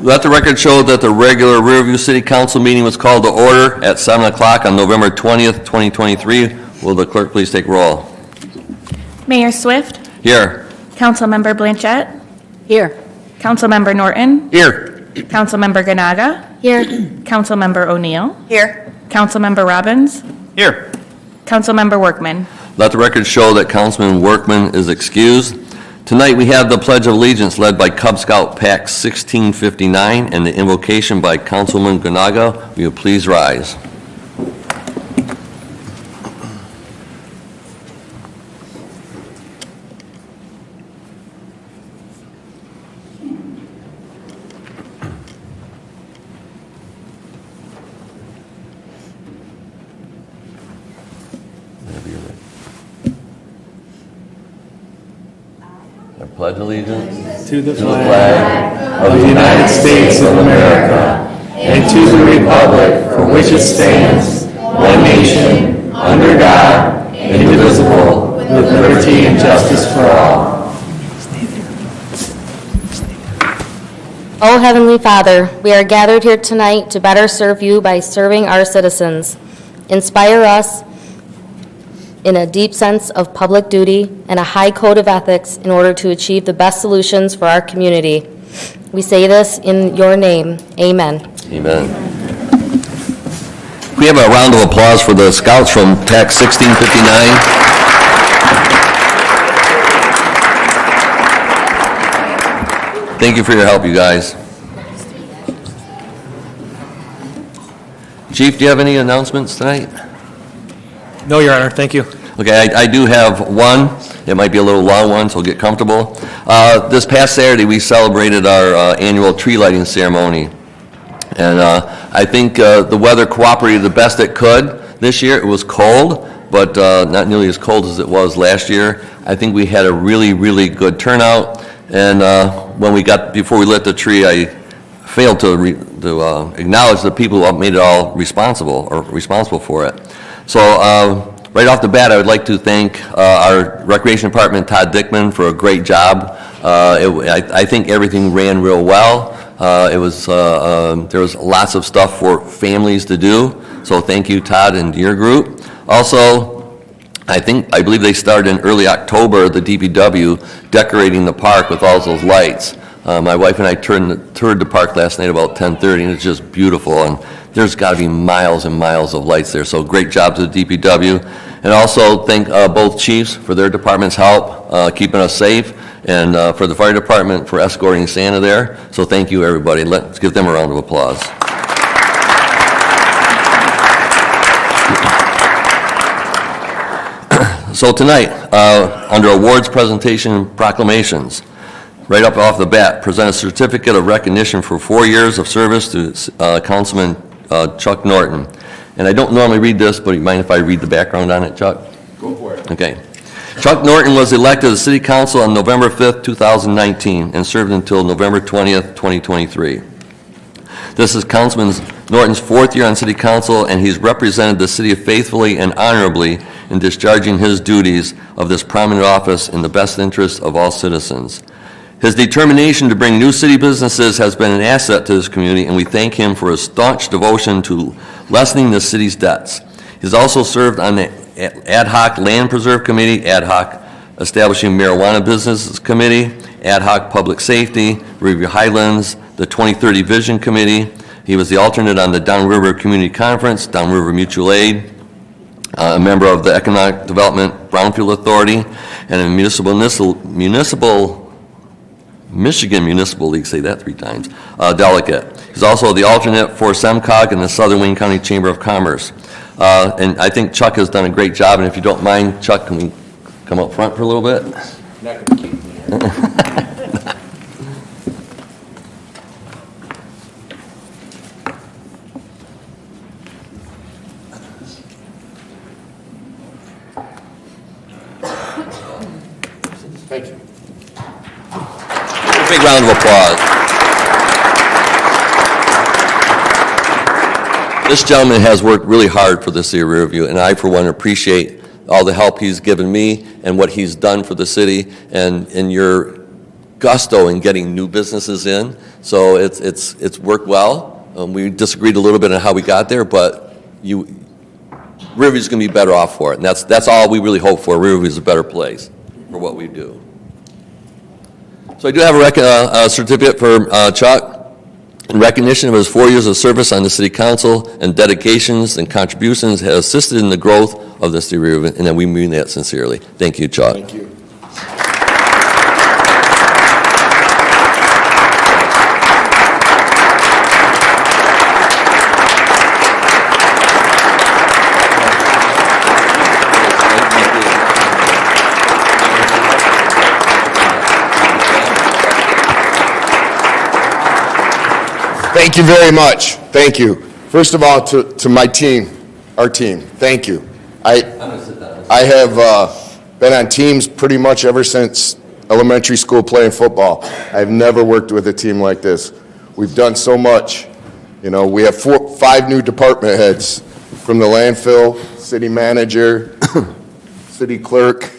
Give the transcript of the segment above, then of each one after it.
Let the record show that the regular Riverview City Council meeting was called to order at 7 o'clock on November 20th, 2023. Will the clerk please take roll? Mayor Swift, Here. Councilmember Blanchette, Here. Councilmember Norton, Here. Councilmember Ganaga, Here. Councilmember O'Neill, Here. Councilmember Robbins, Here. Councilmember Workman. Let the record show that Councilman Workman is excused. Tonight we have the Pledge of Allegiance led by Cub Scout Pack 1659 and the invocation by Councilman Ganaga. Will you please rise? I pledge allegiance to the flag of the United States of America and to the republic for which it stands, one nation, under God, indivisible, with liberty and justice for all. O Heavenly Father, we are gathered here tonight to better serve you by serving our citizens. Inspire us in a deep sense of public duty and a high code of ethics in order to achieve the best solutions for our community. We say this in your name. Amen. Amen. We have a round of applause for the scouts from Pack 1659. Thank you for your help, you guys. Chief, do you have any announcements tonight? No, Your Honor, thank you. Okay, I do have one. It might be a little long one, so get comfortable. This past Saturday, we celebrated our annual tree lighting ceremony. And I think the weather cooperated the best it could this year. It was cold, but not nearly as cold as it was last year. I think we had a really, really good turnout. And before we lit the tree, I failed to acknowledge the people who made it all responsible for it. So right off the bat, I would like to thank our Recreation Department, Todd Dickman, for a great job. I think everything ran real well. There was lots of stuff for families to do. So thank you, Todd, and your group. Also, I believe they started in early October, the DPW, decorating the park with all those lights. My wife and I toured the park last night about 10:30, and it's just beautiful. And there's got to be miles and miles of lights there. So great job to the DPW. And also thank both chiefs for their department's help keeping us safe, and for the fire department for escorting Santa there. So thank you, everybody. Let's give them a round of applause. So tonight, under awards, presentation, and proclamations, right up off the bat, present a certificate of recognition for 4 years of service to Councilman Chuck Norton. And I don't normally read this, but you mind if I read the background on it, Chuck? Go for it. Okay. Chuck Norton was elected to the City Council on November 5th, 2019, and served until November 20th, 2023. This is Councilman Norton's 4th year on City Council, and he's represented the city faithfully and honorably in discharging his duties of this prominent office in the best interest of all citizens. His determination to bring new city businesses has been an asset to this community, and we thank him for his staunch devotion to lessening the city's debts. He's also served on the Ad Hoc Land Preserve Committee, Ad Hoc Establishing Marijuana Businesses Committee, Ad Hoc Public Safety, Riverview Highlands, the 2030 Vision Committee. He was the alternate on the Downriver Community Conference, Downriver Mutual Aid, a member of the Economic Development Brownfield Authority, and a Michigan Municipal League, say that 3 times, delegate. He's also the alternate for SEMCOG in the Southern Wayne County Chamber of Commerce. And I think Chuck has done a great job, and if you don't mind, Chuck, can we come up front for a little bit? Thank you. Big round of applause. This gentleman has worked really hard for the city of Riverview, and I, for one, appreciate all the help he's given me and what he's done for the city. And your gusto in getting new businesses in. So it's worked well. We disagreed a little bit on how we got there, but Riverview's going to be better off for it. And that's all we really hope for. Riverview's a better place for what we do. So I do have a certificate for Chuck in recognition of his 4 years of service on the city council and dedications and contributions has assisted in the growth of the city of Riverview, and we mean that sincerely. Thank you, Chuck. Thank you. Thank you very much. Thank you. First of all, to my team, our team, thank you. I have been on teams pretty much ever since elementary school playing football. I've never worked with a team like this. We've done so much. You know, we have 5 new department heads from the landfill, city manager, city clerk,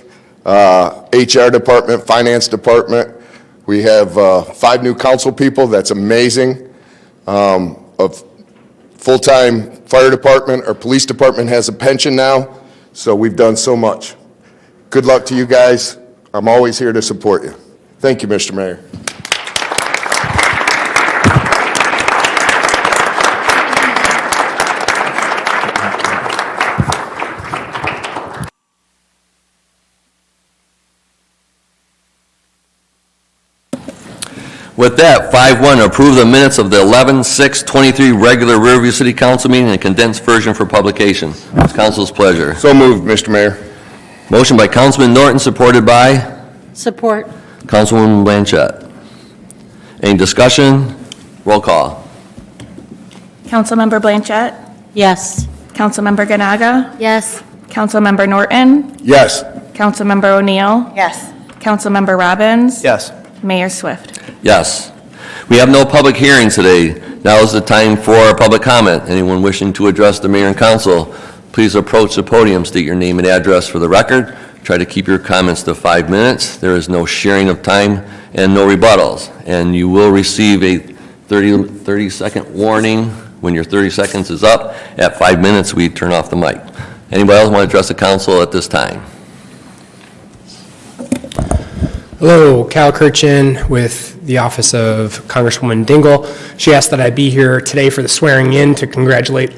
HR department, finance department. We have 5 new council people. That's amazing. Of full-time fire department, our police department has a pension now, so we've done so much. Good luck to you guys. I'm always here to support you. Thank you, Mr. Mayor. With that, 5-1, approve the minutes of the 11/6/23 regular Riverview City Council meeting and condensed version for publication. It's council's pleasure. So moved, Mr. Mayor. Motion by Councilman Norton, supported by Support. Councilwoman Blanchett. Any discussion? Roll call. Councilmember Blanchett, Yes. Councilmember Ganaga, Yes. Councilmember Norton, Yes. Councilmember O'Neill, Yes. Councilmember Robbins, Yes. Mayor Swift. Yes. We have no public hearings today. Now is the time for public comment. Anyone wishing to address the mayor and council, please approach the podium, state your name and address for the record. Try to keep your comments to 5 minutes. There is no sharing of time and no rebuttals. And you will receive a 30-second warning when your 30 seconds is up. At 5 minutes, we turn off the mic. Anybody else want to address the council at this time? Hello, Cal Kirchen with the office of Congresswoman Dingell. She asked that I be here today for the swearing in to congratulate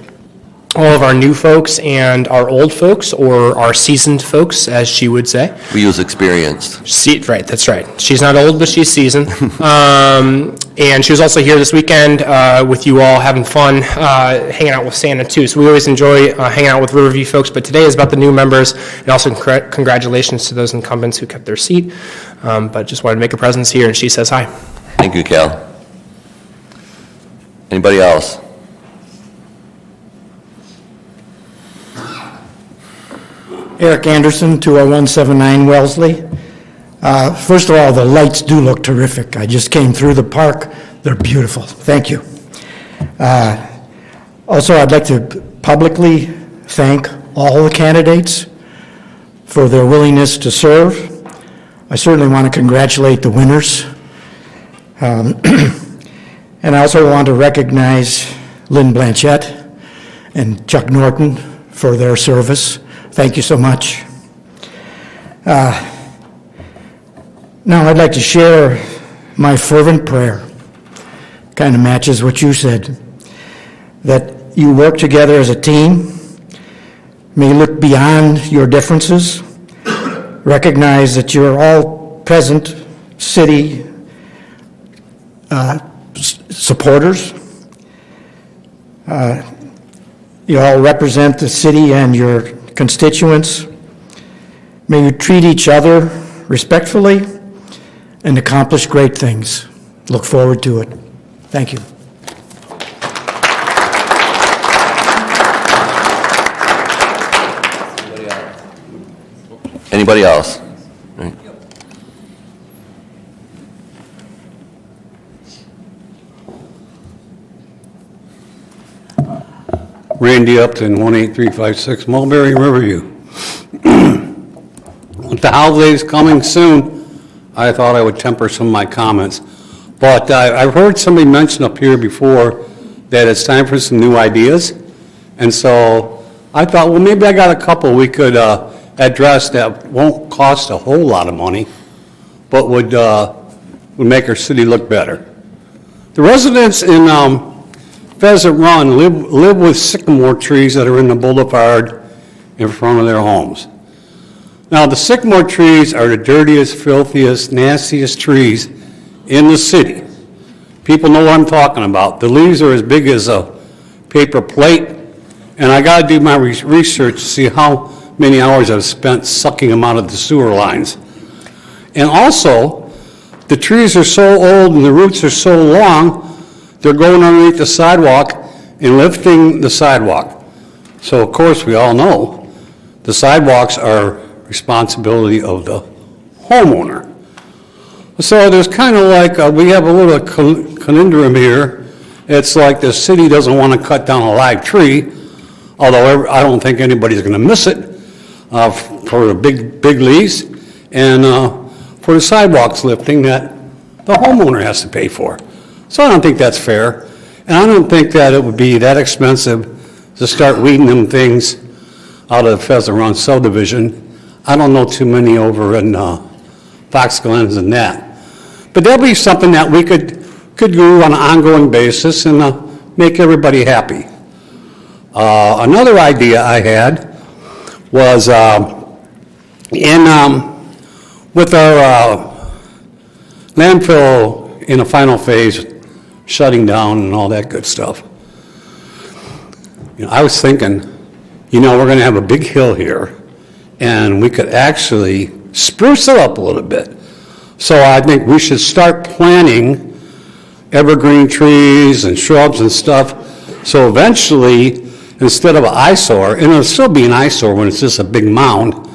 all of our new folks and our old folks, or our seasoned folks, as she would say. We use experienced. Right, that's right. She's not old, but she's seasoned. And she was also here this weekend with you all, having fun, hanging out with Santa, too. So we always enjoy hanging out with Riverview folks, but today is about the new members, and also congratulations to those incumbents who kept their seat. But just wanted to make a presence here, and she says hi. Thank you, Cal. Anybody else? Eric Anderson, 20179 Wellesley. First of all, the lights do look terrific. I just came through the park. They're beautiful. Thank you. Also, I'd like to publicly thank all the candidates for their willingness to serve. I certainly want to congratulate the winners. And I also want to recognize Lynn Blanchett and Chuck Norton for their service. Thank you so much. Now I'd like to share my fervent prayer. Kind of matches what you said, that you work together as a team, may look beyond your differences, recognize that you're all present city supporters. You all represent the city and your constituents. May you treat each other respectfully and accomplish great things. Look forward to it. Thank you. Anybody else? Right. Randy Upton, 18356 Mulberry Riverview. With the holidays coming soon, I thought I would temper some of my comments. But I've heard somebody mention up here before that it's time for some new ideas. And so I thought, well, maybe I got a couple we could address that won't cost a whole lot of money, but would make our city look better. The residents in Pheasant Run live with sycamore trees that are in the boulevard in front of their homes. Now, the sycamore trees are the dirtiest, filthiest, nastiest trees in the city. People know what I'm talking about. The leaves are as big as a paper plate, and I got to do my research to see how many hours I've spent sucking them out of the sewer lines. And also, the trees are so old and the roots are so long, they're going underneath the sidewalk and lifting the sidewalk. So, of course, we all know the sidewalks are responsibility of the homeowner. So there's kind of like, we have a little conundrum here. It's like the city doesn't want to cut down a live tree, although I don't think anybody's going to miss it for the big leaves, and for the sidewalks lifting that the homeowner has to pay for. So I don't think that's fair, and I don't think that it would be that expensive to start weeding them things out of the Pheasant Run subdivision. I don't know too many over in Fox Glens and that. But that'll be something that we could do on an ongoing basis and make everybody happy. Another idea I had was with our landfill in the final phase, shutting down and all that good stuff. I was thinking, we're going to have a big hill here, and we could actually spruce it up a little bit. So I think we should start planting evergreen trees and shrubs and stuff, so eventually, instead of an eyesore, and it'll still be an eyesore when it's just a big mound,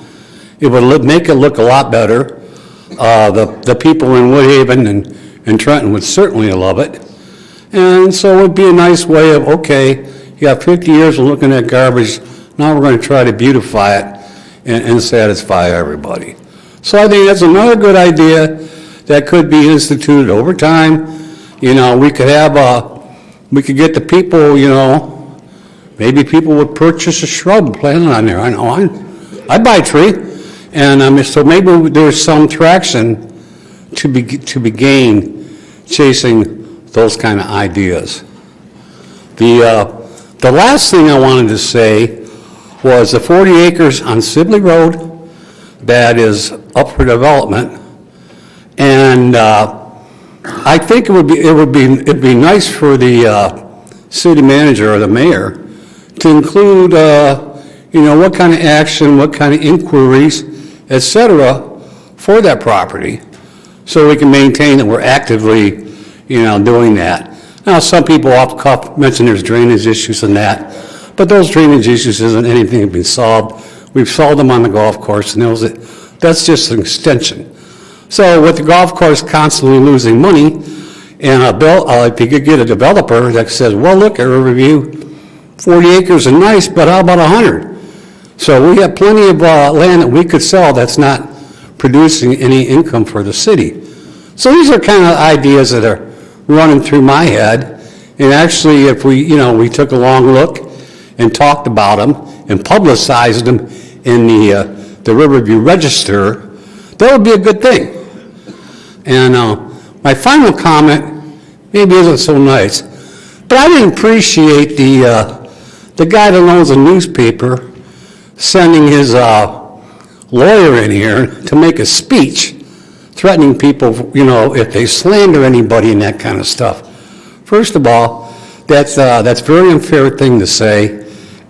it would make it look a lot better. The people in Woodhaven and Trenton would certainly love it. And so it would be a nice way of, okay, you got 50 years of looking at garbage, now we're going to try to beautify it and satisfy everybody. So I think that's another good idea that could be instituted over time. We could get the people, maybe people would purchase a shrub planted on there. I know, I'd buy a tree. And so maybe there's some traction to be gained chasing those kind of ideas. The last thing I wanted to say was the 40 acres on Sibley Road that is up for development, and I think it'd be nice for the city manager or the mayor to include what kind of action, what kind of inquiries, et cetera, for that property, so we can maintain that we're actively doing that. Now, some people off the cuff mention there's drainage issues and that, but those drainage issues isn't anything that have been solved. We've solved them on the golf course, and that's just an extension. So with the golf course constantly losing money, and if you could get a developer that says, well, look, at Riverview, 40 acres are nice, but how about 100? So we have plenty of land that we could sell that's not producing any income for the city. So these are kind of ideas that are running through my head. And actually, if we took a long look and talked about them and publicized them in the Riverview Register, that would be a good thing. And my final comment maybe isn't so nice, but I didn't appreciate the guy that owns a newspaper sending his lawyer in here to make a speech threatening people, if they slander anybody and that kind of stuff. First of all, that's a very unfair thing to say,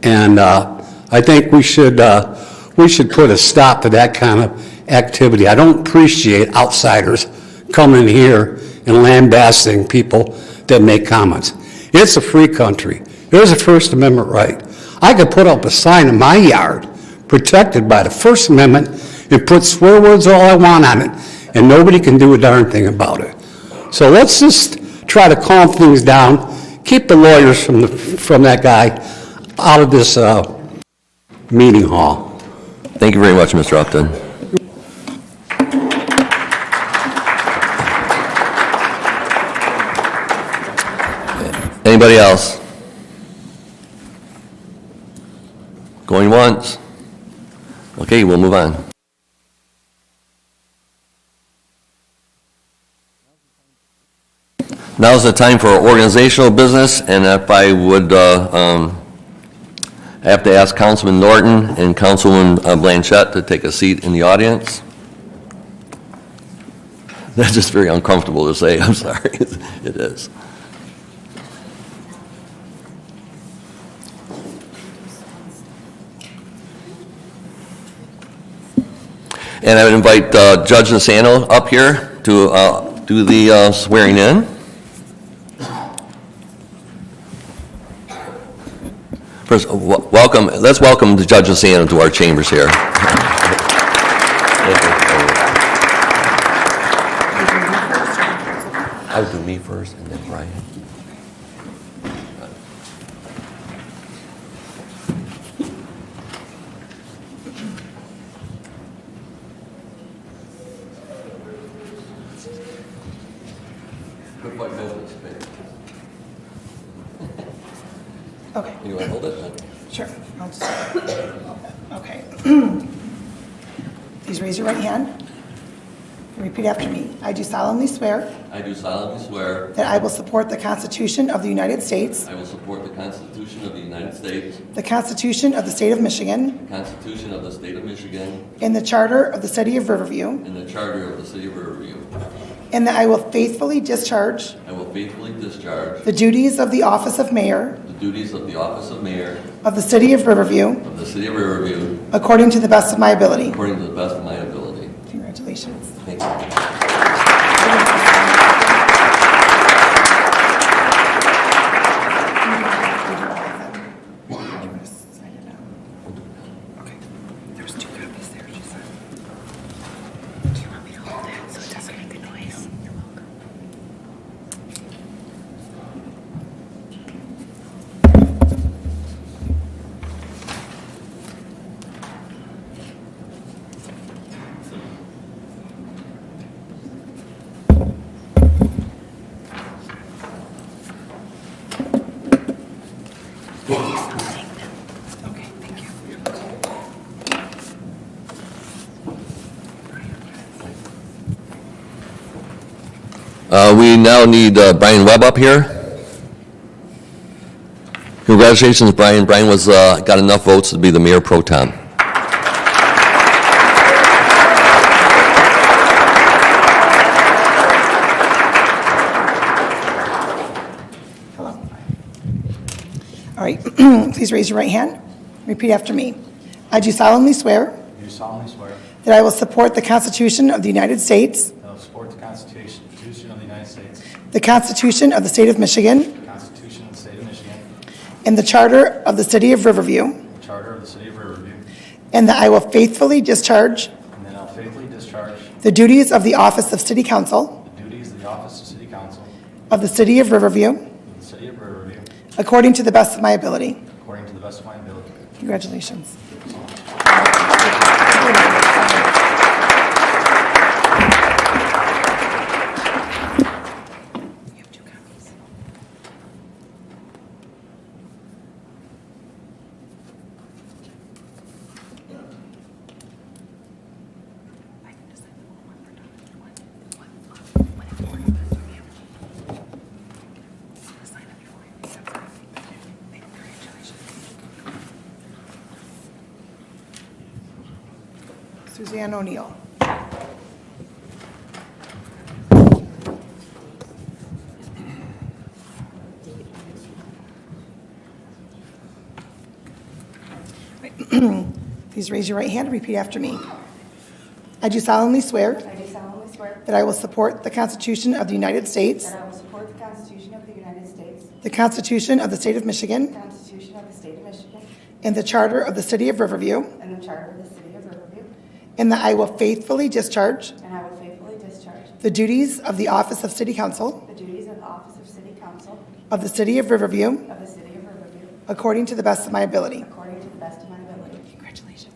and I think we should put a stop to that kind of activity. I don't appreciate outsiders coming in here and lambasting people that make comments. It's a free country. There's a First Amendment right. I could put up a sign in my yard protected by the First Amendment and put swear words all I want on it, and nobody can do a darn thing about it. So let's just try to calm things down, keep the lawyers from that guy out of this meeting hall. Thank you very much, Mr. Upton. Anybody else? Going once? Okay, we'll move on. Now's the time for organizational business, and if I would have to ask Councilman Norton and Councilwoman Blanchette to take a seat in the audience. That's just very uncomfortable to say, I'm sorry, it is. And I would invite Judge Nassano up here to do the swearing in. First, welcome, let's welcome the Judge Nassano to our chambers here. I would do me first and then Brian. Okay, You want to hold it? sure. I'll just- Okay. Please raise your right hand. and Repeat after me. I do solemnly swear I do solemnly swear that I will support the Constitution of the United States, I will support the Constitution of the United States, the Constitution of the State of Michigan, the Constitution of the State of Michigan, and the Charter of the City of Riverview, and the Charter of the City of Riverview. and that I will faithfully discharge I will faithfully discharge the duties of the office of mayor the duties of the office of mayor of the City of Riverview of the City of Riverview according to the best of my ability. according to the best of my ability. Congratulations. Thank you. There's 2 copies there, she said. Do you want me to hold it so it doesn't make a noise? You're welcome. Okay, thank you. We now need Brian Webb up here. Congratulations, Brian. Brian was got enough votes to be the mayor pro tem. Hello. All right, please raise your right hand. Repeat after me. I do solemnly swear Do solemnly swear that I will support the Constitution of the United States, that I will support the Constitution of the United States, the Constitution of the State of Michigan, the Constitution of the State of Michigan, and the Charter of the City of Riverview, the Charter of the City of Riverview, and that I will faithfully discharge and that I will faithfully discharge the duties of the office of City Council the duties of the office of City Council of the City of Riverview of the City of Riverview according to the best of my ability. according to the best of my ability. Congratulations. You have 2 copies. I can just send them one for Don. Sign up before you leave. That's fine. Congratulations. Suzanne O'Neill. Please raise your right hand and repeat after me. I do solemnly swear I do solemnly swear that I will support the Constitution of the United States, that I will support the Constitution of the United States, the Constitution of the State of the Michigan, Constitution of the State of Michigan, and the Charter of the City of Riverview, and the Charter of the City of Riverview, and that I will faithfully discharge and I will faithfully discharge the duties of the office of City Council the duties of the office of City Council of the City of Riverview of the City of Riverview according to the best of my ability. according to the best of my ability. Congratulations.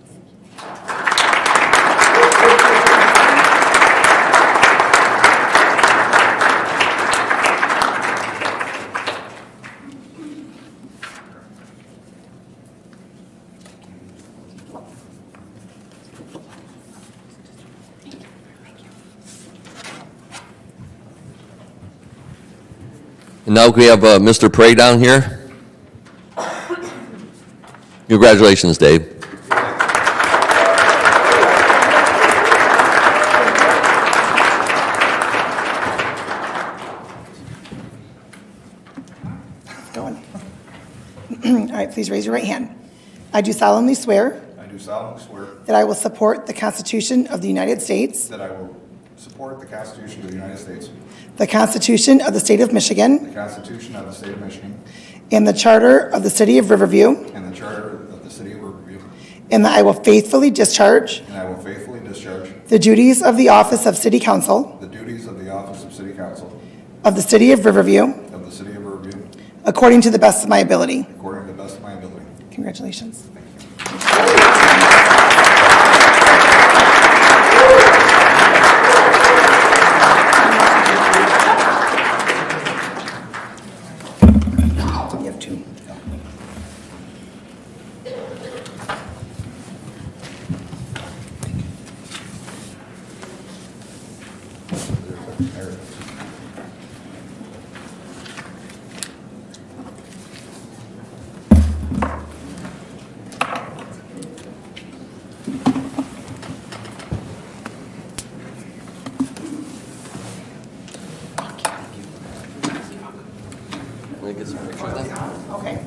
And now we have Mr. Prey down here. Congratulations, Dave. Going. All right, please raise your right hand. I do solemnly swear I do solemnly swear that I will support the Constitution of the United States, that I will support the Constitution of the United States, the Constitution of the State of Michigan, the Constitution of the State of Michigan, and the Charter of the City of Riverview, and the Charter of the City of Riverview, and that I will faithfully discharge and I will faithfully discharge the duties of the office of City Council the duties of the office of City Council of the City of Riverview of the City of Riverview according to the best of my ability. according to the best of my ability. Congratulations. You have two. Okay.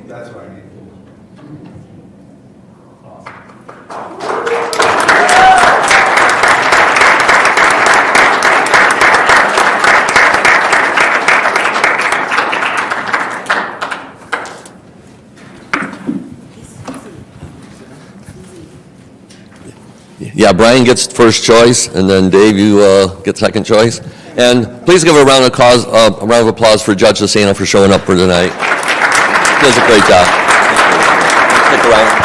That's what I need. Yeah, Brian gets first choice, and then Dave, you get second choice. And please give a round of applause for Judge Lasano for showing up for tonight. He does a great job. Stick around.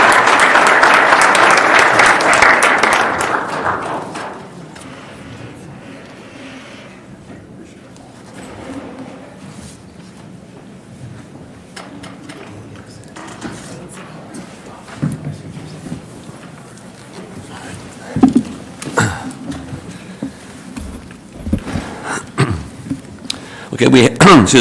Okay,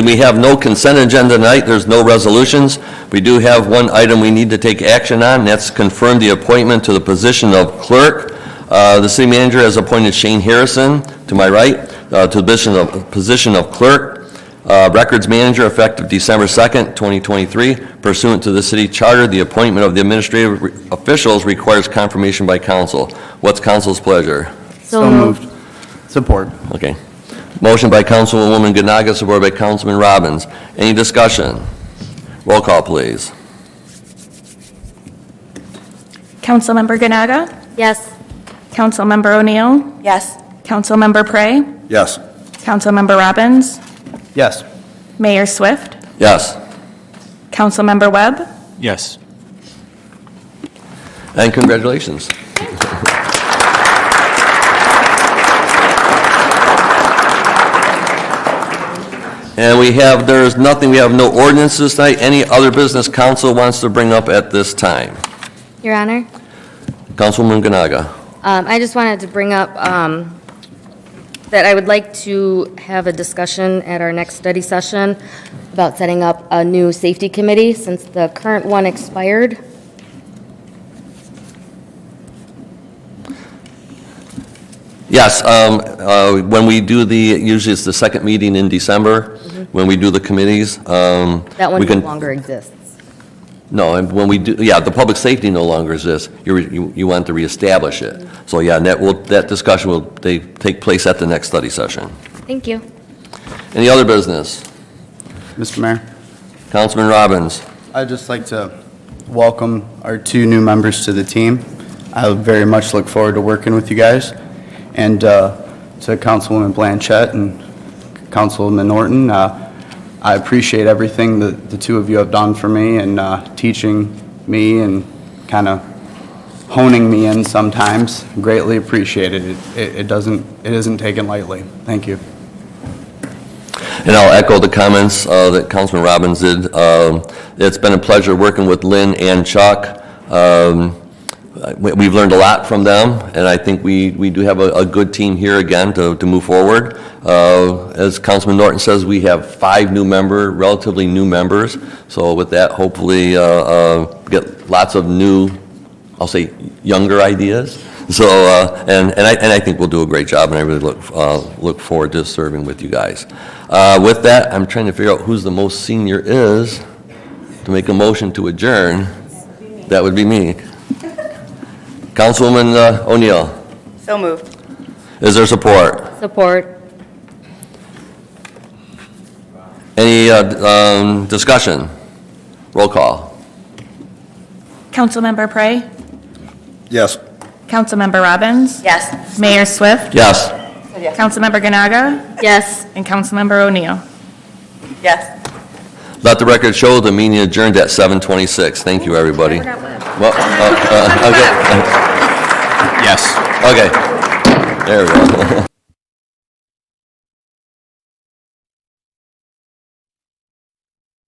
we have no consent agenda tonight, there's no resolutions. We do have one item we need to take action on, and that's confirm the appointment to the position of clerk. The city manager has appointed Shane Harrison, to my right, to the position of clerk. Records manager effective December 2nd, 2023. Pursuant to the city charter, the appointment of the administrative officials requires confirmation by council. What's council's pleasure? So moved. Support. Okay. Motion by Councilwoman Ganaga, supported by Councilman Robbins. Any discussion? Roll call, please. Councilmember Ganaga? Yes. Councilmember O'Neill? Yes. Councilmember Prey? Yes. Councilmember Robbins? Yes. Mayor Swift? Yes. Councilmember Webb? Yes. And congratulations. And we have no ordinances tonight. Any other business council wants to bring up at this time? Your Honor, Councilwoman Ganaga. I just wanted to bring up that I would like to have a discussion at our next study session about setting up a new safety committee since the current one expired. Yes, when we do usually it's the second meeting in December, when we do the committees. That one we no can- longer exists. No, and when we do, yeah, the public safety no longer exists. You want to reestablish it. So, yeah, and that discussion will take place at the next study session. Thank you. Any other business? Mr. Mayor, Councilman Robbins. I'd just like to welcome our two new members to the team. I very much look forward to working with you guys. And to Councilwoman Blanchett and Councilman Norton, I appreciate everything that the two of you have done for me and teaching me and kind of honing me in sometimes. Greatly appreciated. It isn't taken lightly. Thank you. And I'll echo the comments that Councilman Robbins did. It's been a pleasure working with Lynn and Chuck. We've learned a lot from them, and I think we do have a good team here again to move forward. As Councilman Norton says, we have 5 relatively new members. So with that, hopefully get lots of new, I'll say, younger ideas. So, and I think we'll do a great job, and I really look forward to serving with you guys. With that, I'm trying to figure out who's the most senior is to make a motion to adjourn. That would be me. Councilwoman O'Neill, So moved. is there support? Support. Any discussion? Roll call. Councilmember Prey, Yes. Councilmember Robbins, Yes. Mayor Swift, Yes. Councilmember Ganaga, Yes. and Councilmember O'Neill. Yes. Let the record show the meeting adjourned at 7:26. Thank you, everybody. Well, okay. Yes. Okay. There we go.